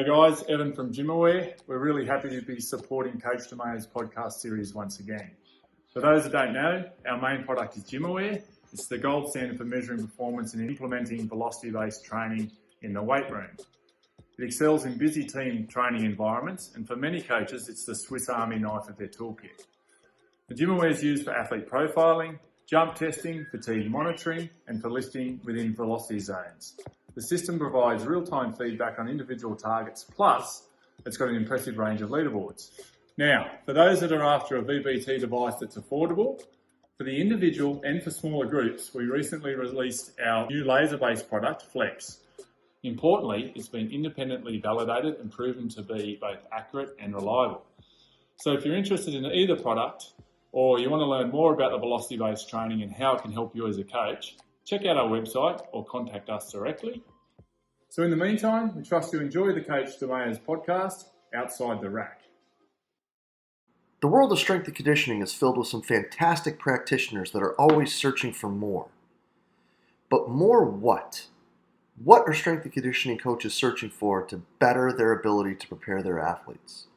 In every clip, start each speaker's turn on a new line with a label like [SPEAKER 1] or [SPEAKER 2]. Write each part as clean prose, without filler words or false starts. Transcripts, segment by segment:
[SPEAKER 1] guys, Evan from Gymaware. We're really happy to be supporting Coach DeMayo's podcast series once again. For those that don't know, our main product is Gymaware. It's the gold standard for measuring performance and implementing velocity-based training in the weight room. It excels in busy team training environments, and for many coaches, it's the Swiss Army knife of their toolkit. The Gymaware is used for athlete profiling, jump testing, fatigue monitoring, and for lifting within velocity zones. The system provides real-time feedback on individual targets, plus it's got an impressive range of leaderboards. Now, for those that are after a VBT device that's affordable, for the individual and for smaller groups, we recently released our new laser-based product, Flex. Importantly, it's been independently validated and proven to be both accurate and reliable. So if you're interested in either product, or you want to learn more about the velocity-based training and how it can help you as a coach, check out our website or contact us directly. So in the meantime, we trust you enjoy the Coach DeMayo's podcast, Outside the Rack.
[SPEAKER 2] The world of strength and conditioning is filled with some fantastic practitioners that are always searching for more. But more what? What are strength and conditioning coaches searching for to better their ability to prepare their athletes?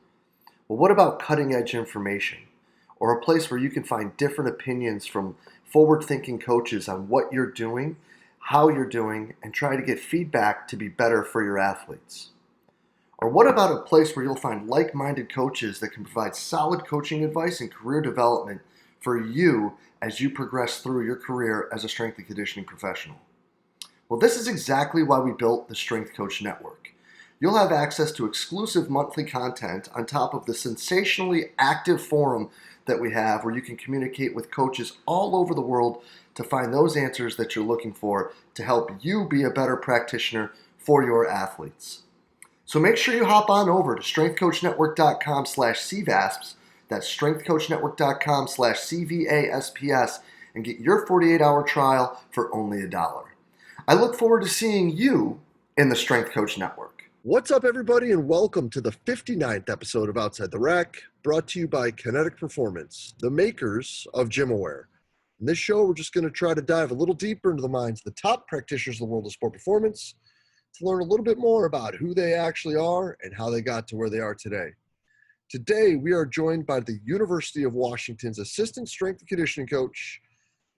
[SPEAKER 2] Well, what about cutting-edge information? Or a place where you can find different opinions from forward-thinking coaches on what you're doing, how you're doing, and try to get feedback to be better for your athletes? Or what about a place where you'll find like-minded coaches that can provide solid coaching advice and career development for you as you progress through your career as a strength and conditioning professional? Well, this is exactly why we built the Strength Coach Network. You'll have access to exclusive monthly content on top of the sensationally active forum that we have where you can communicate with coaches all over the world to find those answers that you're looking for to help you be a better practitioner for your athletes. So make sure you hop on over to strengthcoachnetwork.com/CVASPS, that's strengthcoachnetwork.com/CVASPS, and get your 48-hour trial for only $1. I look forward to seeing you in the Strength Coach Network.
[SPEAKER 3] What's up, everybody, and welcome to the 59th episode of Outside the Rack, brought to you by Kinetic Performance, the makers of Gymaware. In this show, we're just going to try to dive a little deeper into the minds of the top practitioners of the world of sport performance to learn a little bit more about who they actually are and how they got to where they are today. Today, we are joined by the University of Washington's assistant strength and conditioning coach,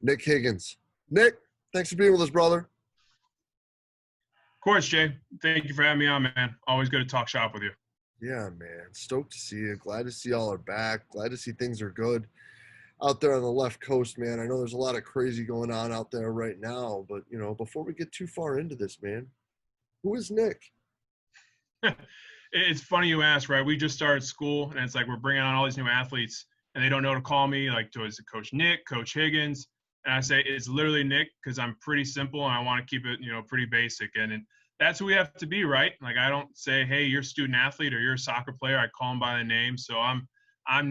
[SPEAKER 3] Nic Higgins. Nic, thanks for being with us, brother.
[SPEAKER 4] Of course, Jay. Thank you for having me on, man. Always good to talk shop with you.
[SPEAKER 3] Yeah, man. Stoked to see you. Glad to see y'all are back. Glad to see things are good out there on the left coast, man. I know there's a lot of crazy going on out there right now, but, before we get too far into this, man, who is Nic?
[SPEAKER 4] It's funny you ask, right? We just started school, and it's like we're bringing on all these new athletes, and they don't know to call me. Like, is it Coach Nic, Coach Higgins? And I say it's literally Nic because I'm pretty simple and I want to keep it, pretty basic. And that's who we have to be, right? Like, I don't say, hey, you're a student athlete or you're a soccer player. I call them by the name. So I'm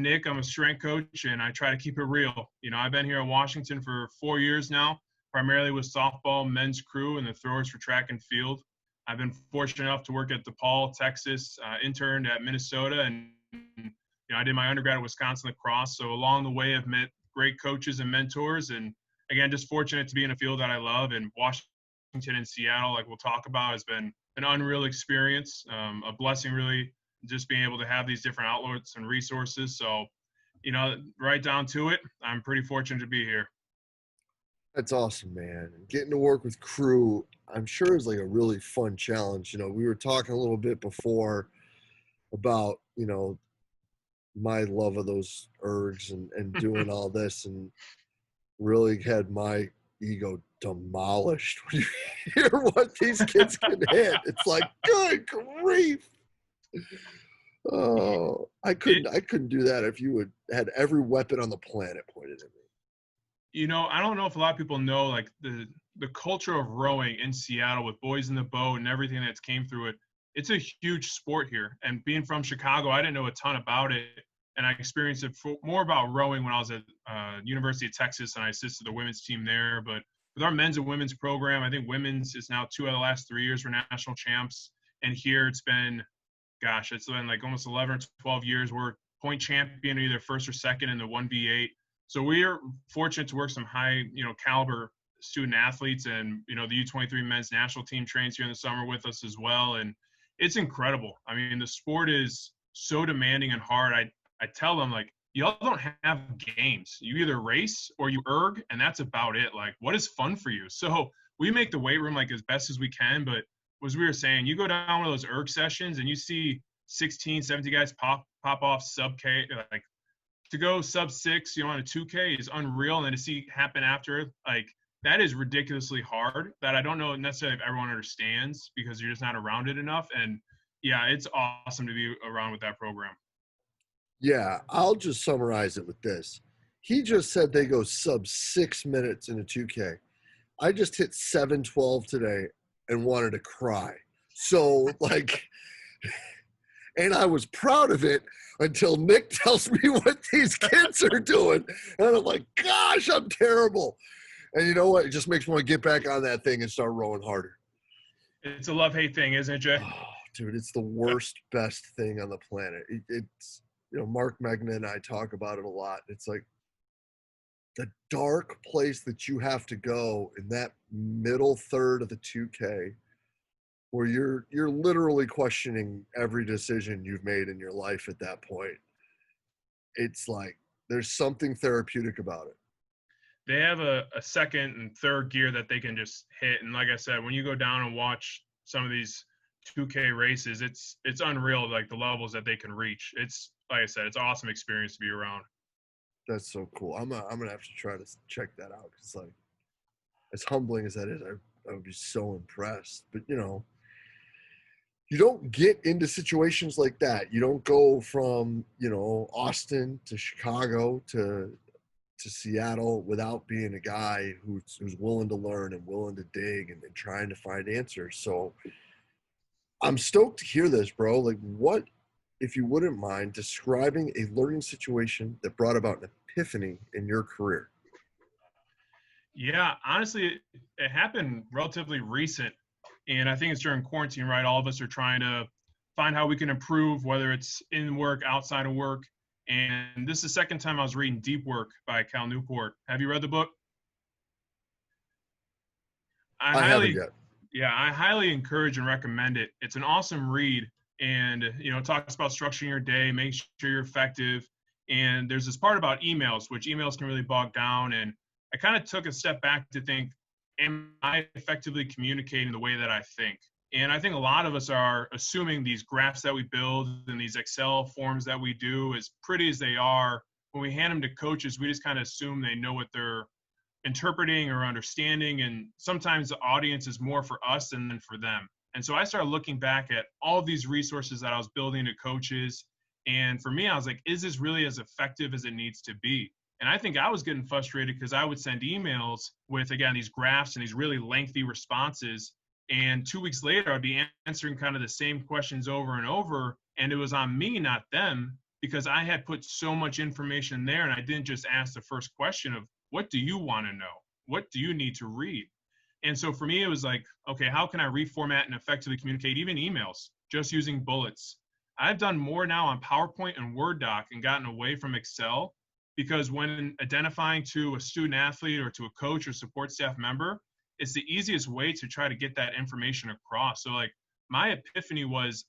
[SPEAKER 4] Nic. I'm a strength coach, and I try to keep it real. I've been here in Washington for 4 years now, primarily with softball, men's crew, and the throwers for track and field. I've been fortunate enough to work at DePaul, Texas, interned at Minnesota, and I did my undergrad at Wisconsin lacrosse. So along the way, I've met great coaches and mentors, and again, just fortunate to be in a field that I love. And Washington and Seattle, like we'll talk about, has been an unreal experience, a blessing really, just being able to have these different outlets and resources. So, right down to it, I'm pretty fortunate to be here.
[SPEAKER 3] That's awesome, man. Getting to work with crew, I'm sure is like a really fun challenge. We were talking a little bit before about, my love of those ergs and doing all this, and really had my ego demolished when you hear what these kids can hit. It's like, good grief. Oh, I couldn't do that if you had every weapon on the planet pointed at me.
[SPEAKER 4] I don't know if a lot of people know, like the culture of rowing in Seattle with Boys in the Boat and everything that's came through it. It's a huge sport here. And being from Chicago, I didn't know a ton about it. And I experienced it more about rowing when I was at University of Texas, and I assisted the women's team there. But with our men's and women's program, I think women's is now 2 out of the last 3 years for national champs. And here it's been like almost 11 or 12 years. We're point champion, either first or second in the 1v8. So we are fortunate to work some high, caliber student athletes, and, the U23 men's national team trains here in the summer with us as well. And, it's incredible. I mean, the sport is so demanding and hard. I tell them, like, y'all don't have games. You either race or you erg, and that's about it. Like, what is fun for you? So we make the weight room like as best as we can, but as we were saying, you go down one of those erg sessions and you see 16, 17 guys pop off sub K, like to go sub 6, on a 2K is unreal. And then to see happen after, like, that is ridiculously hard that I don't know necessarily if everyone understands because you're just not around it enough. And yeah, it's awesome to be around with that program.
[SPEAKER 3] Yeah, I'll just summarize it with this. He just said they go sub 6 minutes in a 2K. I just hit 7:12 today and wanted to cry. So, like, and I was proud of it until Nick tells me what these kids are doing. And I'm like, gosh, I'm terrible. And you know what? It just makes me want to get back on that thing and start rowing harder.
[SPEAKER 4] It's a love-hate thing, isn't it, Jay?
[SPEAKER 3] Oh, dude, it's the worst, best thing on the planet. It's, Mark Megna and I talk about it a lot. It's like the dark place that you have to go in that middle third of the 2K where you're literally questioning every decision you've made in your life at that point. It's like there's something therapeutic about it.
[SPEAKER 4] They have a second and third gear that they can just hit. And like I said, when you go down and watch some of these 2K races, it's unreal, like the levels that they can reach. It's, like I said, it's an awesome experience to be around.
[SPEAKER 3] That's so cool. I'm gonna have to try to check that out because, like, as humbling as that is, I would be so impressed. But you don't get into situations like that. You don't go from Austin to Chicago to Seattle without being a guy who's willing to learn and willing to dig and trying to find answers. So I'm stoked to hear this, bro. Like, what, if you wouldn't mind, describing a learning situation that brought about an epiphany in your career?
[SPEAKER 4] Yeah, honestly, it happened relatively recent. And I think it's during quarantine, right? All of us are trying to find how we can improve, whether it's in work, outside of work. And this is the second time I was reading Deep Work by Cal Newport. Have you read the book?
[SPEAKER 3] I haven't yet.
[SPEAKER 4] Yeah, I highly encourage and recommend it. It's an awesome read. And, it talks about structuring your day, making sure you're effective. And there's this part about emails, which emails can really bog down. And I kind of took a step back to think, am I effectively communicating the way that I think? And I think a lot of us are assuming these graphs that we build and these Excel forms that we do, as pretty as they are, when we hand them to coaches, we just kind of assume they know what they're interpreting or understanding. And sometimes the audience is more for us than for them. And so I started looking back at all of these resources that I was building to coaches. And for me, I was like, is this really as effective as it needs to be? And I think I was getting frustrated because I would send emails with, again, these graphs and these really lengthy responses. And 2 weeks later, I'd be answering kind of the same questions over and over. And it was on me, not them, because I had put so much information there. And I didn't just ask the first question of, what do you want to know? What do you need to read? And so for me, it was like, okay, how can I reformat and effectively communicate even emails just using bullets? I've done more now on PowerPoint and Word doc and gotten away from Excel, because when identifying to a student athlete or to a coach or support staff member, it's the easiest way to try to get that information across. So like my epiphany was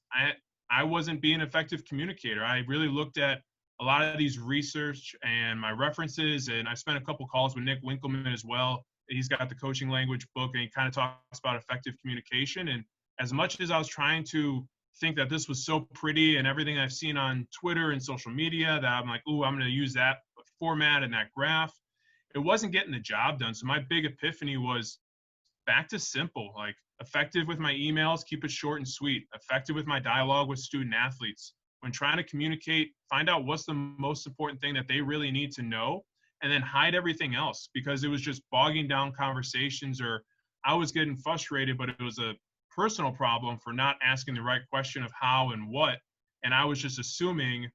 [SPEAKER 4] I wasn't being an effective communicator. I really looked at a lot of these research and my references, and I spent a couple calls with Nick Winkleman as well. He's got the coaching language book, and he kind of talks about effective communication. And as much as I was trying to think that this was so pretty and everything I've seen on Twitter and social media, that I'm like, ooh, I'm going to use that format and that graph, it wasn't getting the job done. So my big epiphany was back to simple, like effective with my emails, keep it short and sweet, effective with my dialogue with student athletes. When trying to communicate, find out what's the most important thing that they really need to know, and then hide everything else, because it was just bogging down conversations, or I was getting frustrated, but it was a personal problem for not asking the right question of how and what. And I was just assuming,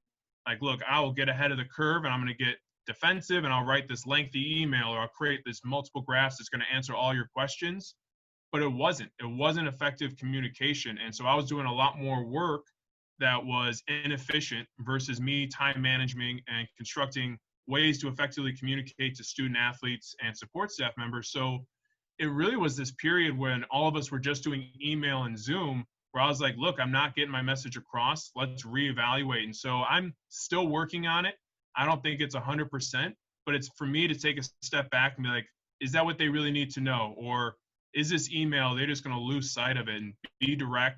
[SPEAKER 4] like, look, I will get ahead of the curve and I'm going to get defensive and I'll write this lengthy email, or I'll create this multiple graphs that's going to answer all your questions. But it wasn't effective communication. And so I was doing a lot more work that was inefficient versus me time managing and constructing ways to effectively communicate to student athletes and support staff members. So it really was this period when all of us were just doing email and Zoom, where I was like, look, I'm not getting my message across. Let's reevaluate. And so I'm still working on it. I don't think it's 100%, but it's for me to take a step back and be like, is that what they really need to know? Or is this email, they're just going to lose sight of it, and be direct.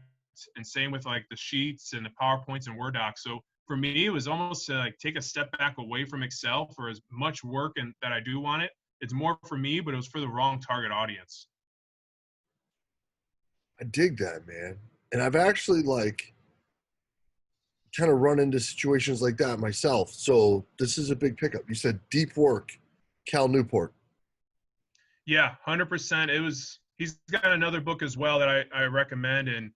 [SPEAKER 4] And same with like the sheets and the PowerPoints and Word docs. So for me, it was almost to like take a step back away from Excel for as much work and that I do want it. It's more for me, but it was for the wrong target audience.
[SPEAKER 3] I dig that, man. And I've actually like kind of run into situations like that myself. So this is a big pickup. You said Deep Work, Cal Newport.
[SPEAKER 4] Yeah, 100%. He's got another book as well that I recommend. And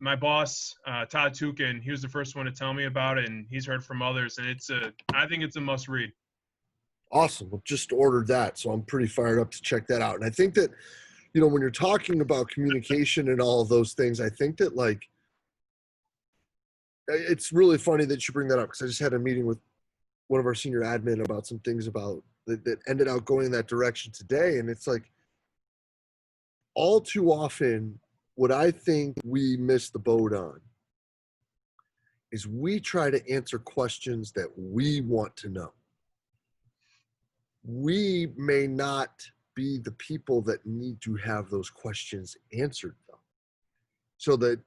[SPEAKER 4] my boss, Todd Tukin, he was the first one to tell me about it, and he's heard from others. And I think it's a must read.
[SPEAKER 3] Awesome. Well, just ordered that. So I'm pretty fired up to check that out. And I think that, you know, when you're talking about communication and all of those things, I think that like, it's really funny that you bring that up, because I just had a meeting with one of our senior admin about some things about that ended out going in that direction today. And it's like, all too often, what I think we miss the boat on is we try to answer questions that we want to know. We may not be the people that need to have those questions answered, though. So that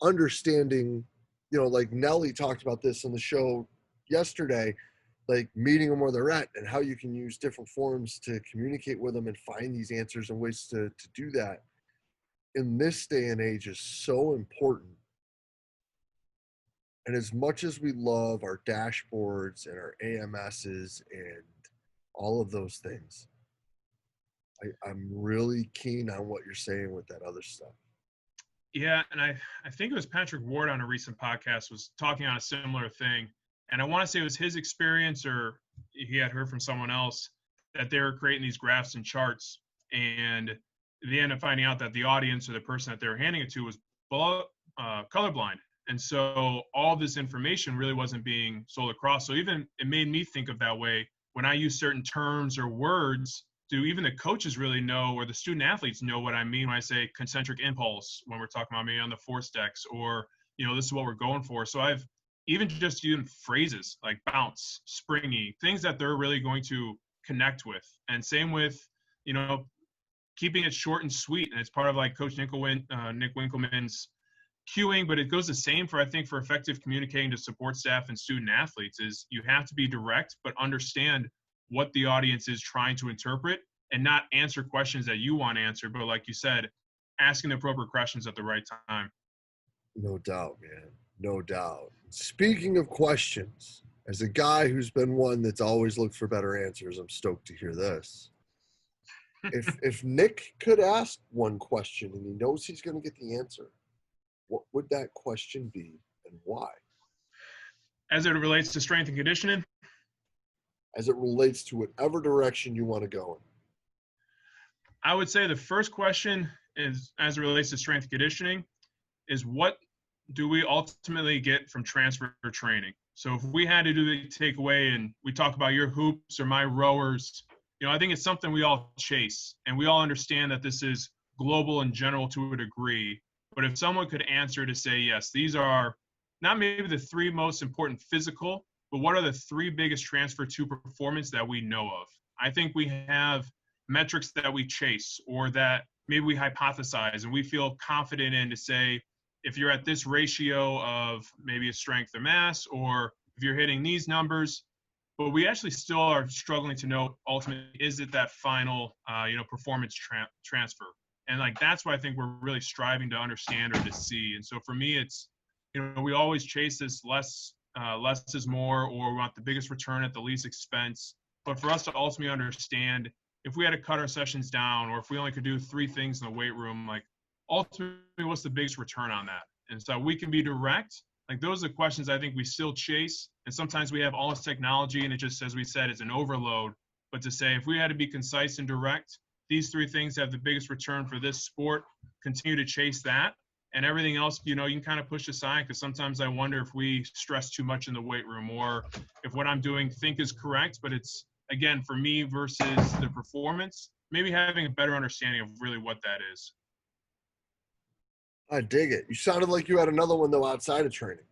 [SPEAKER 3] understanding, you know, like Nelly talked about this on the show yesterday, like meeting them where they're at and how you can use different forms to communicate with them and find these answers and ways to do that in this day and age is so important. And as much as we love our dashboards and our AMSs and all of those things, I'm really keen on what you're saying with that other stuff.
[SPEAKER 4] Yeah, and I think it was Patrick Ward on a recent podcast was talking on a similar thing. And I want to say it was his experience, or he had heard from someone else, that they were creating these graphs and charts. And they ended up finding out that the audience or the person that they were handing it to was colorblind. And so all this information really wasn't being sold across. So even it made me think of that way when I use certain terms or words. Do even the coaches really know, or the student athletes know what I mean when I say concentric impulse, when we're talking about maybe on the force decks, or, you know, this is what we're going for. So I've even just using phrases like bounce, springy, things that they're really going to connect with. And same with, you know, keeping it short and sweet. And it's part of like Coach Nick Winkelman's cueing, but it goes the same for, I think, for effective communicating to support staff and student athletes is you have to be direct, but understand what the audience is trying to interpret and not answer questions that you want answered, but like you said, asking the appropriate questions at the right time.
[SPEAKER 3] No doubt, man. No doubt. Speaking of questions, as a guy who's been one that's always looked for better answers, I'm stoked to hear this. If Nick could ask one question and he knows he's going to get the answer, what would that question be and why?
[SPEAKER 4] As it relates to strength and conditioning?
[SPEAKER 3] As it relates to whatever direction you want to go in.
[SPEAKER 4] I would say the first question is, as it relates to strength and conditioning, is what do we ultimately get from transfer training? So if we had to do the takeaway and we talk about your hoops or my rowers, you know, I think it's something we all chase, and we all understand that this is global and general to a degree. But if someone could answer to say, yes, these are not maybe the three most important physical, but what are the three biggest transfer to performance that we know of? I think we have metrics that we chase, or that maybe we hypothesize and we feel confident in to say, if you're at this ratio of maybe a strength or mass, or if you're hitting these numbers, but we actually still are struggling to know ultimately, is it that final, performance transfer? And like, that's what I think we're really striving to understand or to see. And so for me, it's, you know, we always chase this less is more, or we want the biggest return at the least expense. But for us to ultimately understand, if we had to cut our sessions down, or if we only could do 3 things in the weight room, like ultimately what's the biggest return on that? And so we can be direct. Like, those are the questions I think we still chase. And sometimes we have all this technology and it just, as we said, it's an overload. But to say, if we had to be concise and direct, these 3 things have the biggest return for this sport, continue to chase that. And everything else, you know, you can kind of push aside, because sometimes I wonder if we stress too much in the weight room, or if what I'm doing think is correct, but it's, again, for me versus the performance, maybe having a better understanding of really what that is.
[SPEAKER 3] I dig it. You sounded like you had another one though outside of training.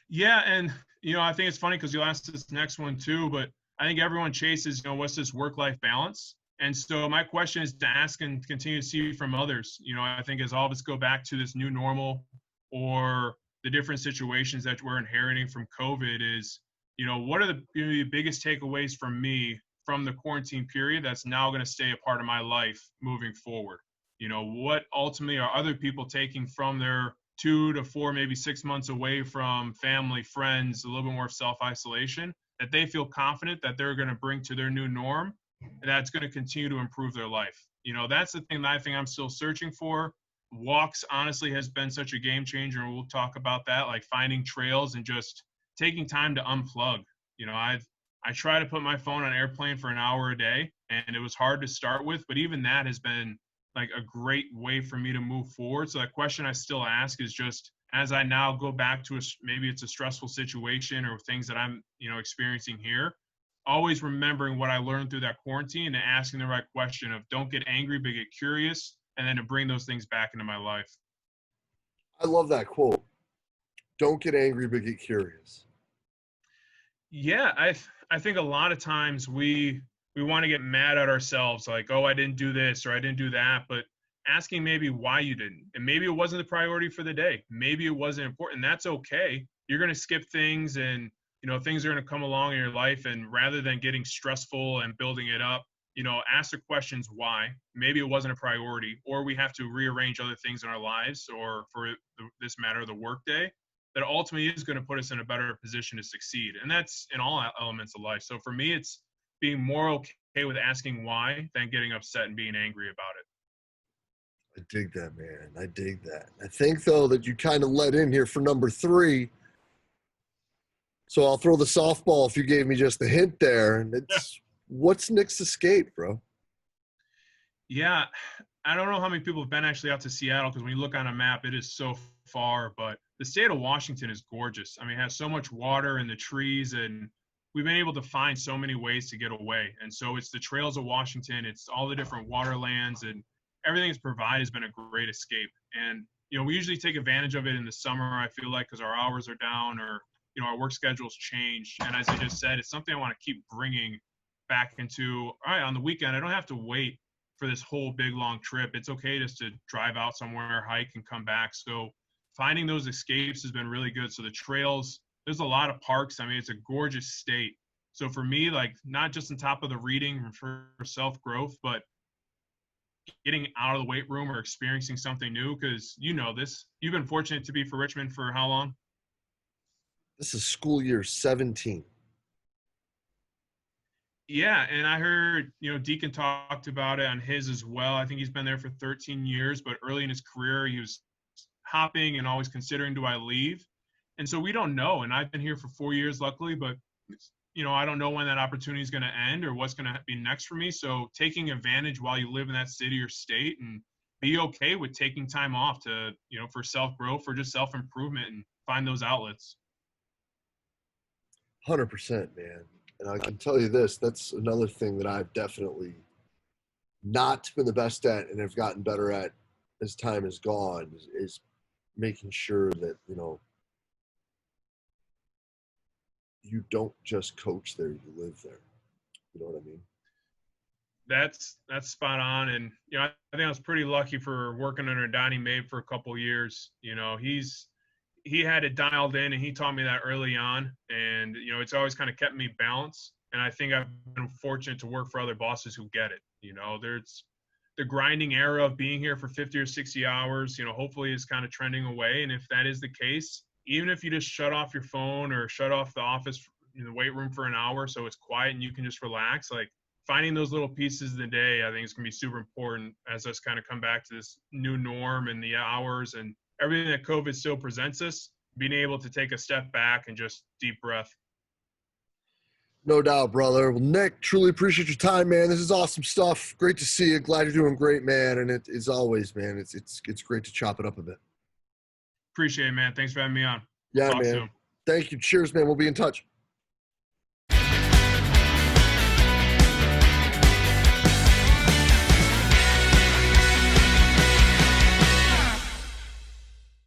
[SPEAKER 4] Yeah, and I think it's funny because you'll ask this next one too, but I think everyone chases, what's this work-life balance? And so my question is to ask and continue to see from others. I think as all of us go back to this new normal or the different situations that we're inheriting from COVID is, what are the biggest takeaways from me from the quarantine period that's now going to stay a part of my life moving forward? What ultimately are other people taking from their 2 to 4, maybe 6 months away from family, friends, a little bit more self-isolation, that they feel confident that they're going to bring to their new norm, and that's going to continue to improve their life. That's the thing that I think I'm still searching for. Walks, honestly, has been such a game changer, and we'll talk about that, like finding trails and just taking time to unplug. I try to put my phone on airplane for an hour a day, and it was hard to start with, but even that has been like a great way for me to move forward. So that question I still ask is just, as I now go back to maybe it's a stressful situation or things that I'm, experiencing here, always remembering what I learned through that quarantine and asking the right question of don't get angry, but get curious, and then to bring those things back into my life.
[SPEAKER 3] I love that quote. Don't get angry, but get curious.
[SPEAKER 4] Yeah, I think a lot of times we want to get mad at ourselves, like, oh, I didn't do this or I didn't do that, but asking maybe why you didn't. And maybe it wasn't the priority for the day. Maybe it wasn't important. That's okay. You're going to skip things and, things are going to come along in your life. And rather than getting stressful and building it up, ask the questions why. Maybe it wasn't a priority, or we have to rearrange other things in our lives, or for this matter, the workday, that ultimately is going to put us in a better position to succeed. And that's in all elements of life. So for me, it's being more okay with asking why than getting upset and being angry about it.
[SPEAKER 3] I dig that, man. I dig that. I think, though, that you kind of let in here for number 3. So I'll throw the softball if you gave me just a hint there. And it's, what's Nic's escape, bro?
[SPEAKER 4] Yeah, I don't know how many people have been actually out to Seattle, because when you look on a map, it is so far. But the state of Washington is gorgeous. I mean, it has so much water and the trees, and we've been able to find so many ways to get away. And so it's the trails of Washington, it's all the different waterlands, and everything it's provided has been a great escape. And, we usually take advantage of it in the summer, I feel like, because our hours are down or, our work schedule's changed. And as I just said, it's something I want to keep bringing back into, all right, on the weekend, I don't have to wait for this whole big long trip. It's okay just to drive out somewhere, hike, and come back. So finding those escapes has been really good. So the trails, there's a lot of parks. I mean, it's a gorgeous state. So for me, like, not just on top of the reading for self-growth, but getting out of the weight room or experiencing something new, because this. You've been fortunate to be for Richmond for how long?
[SPEAKER 3] This is school year 17.
[SPEAKER 4] Yeah, and I heard, Deacon talked about it on his as well. I think he's been there for 13 years, but early in his career, he was hopping and always considering, do I leave? And so we don't know. And I've been here for 4 years, luckily, but, I don't know when that opportunity is going to end or what's going to be next for me. So taking advantage while you live in that city or state, and be okay with taking time off to, for self-growth, for just self-improvement, and find those outlets.
[SPEAKER 3] 100%, man. And I can tell you this, that's another thing that I've definitely not been the best at and have gotten better at as time has gone is making sure that, you don't just coach there, you live there. You know what I mean?
[SPEAKER 4] That's spot on. And, I think I was pretty lucky for working under Donnie Mabe for a couple of years. He had it dialed in, and he taught me that early on. And, it's always kind of kept me balanced. And I think I've been fortunate to work for other bosses who get it. There's the grinding era of being here for 50 or 60 hours, hopefully is kind of trending away. And if that is the case, even if you just shut off your phone or shut off the office in the weight room for an hour so it's quiet and you can just relax, like, finding those little pieces of the day, I think is going to be super important as us kind of come back to this new norm and the hours and everything that COVID still presents us, being able to take a step back and just deep breath.
[SPEAKER 3] No doubt, brother. Well, Nic, truly appreciate your time, man. This is awesome stuff. Great to see you. Glad you're doing great, man. And as always, man, it's great to chop it up a bit.
[SPEAKER 4] Appreciate it, man. Thanks for having me on.
[SPEAKER 3] Yeah,
[SPEAKER 4] Talk
[SPEAKER 3] man.
[SPEAKER 4] soon.
[SPEAKER 3] Thank you. Cheers, man. We'll be in touch.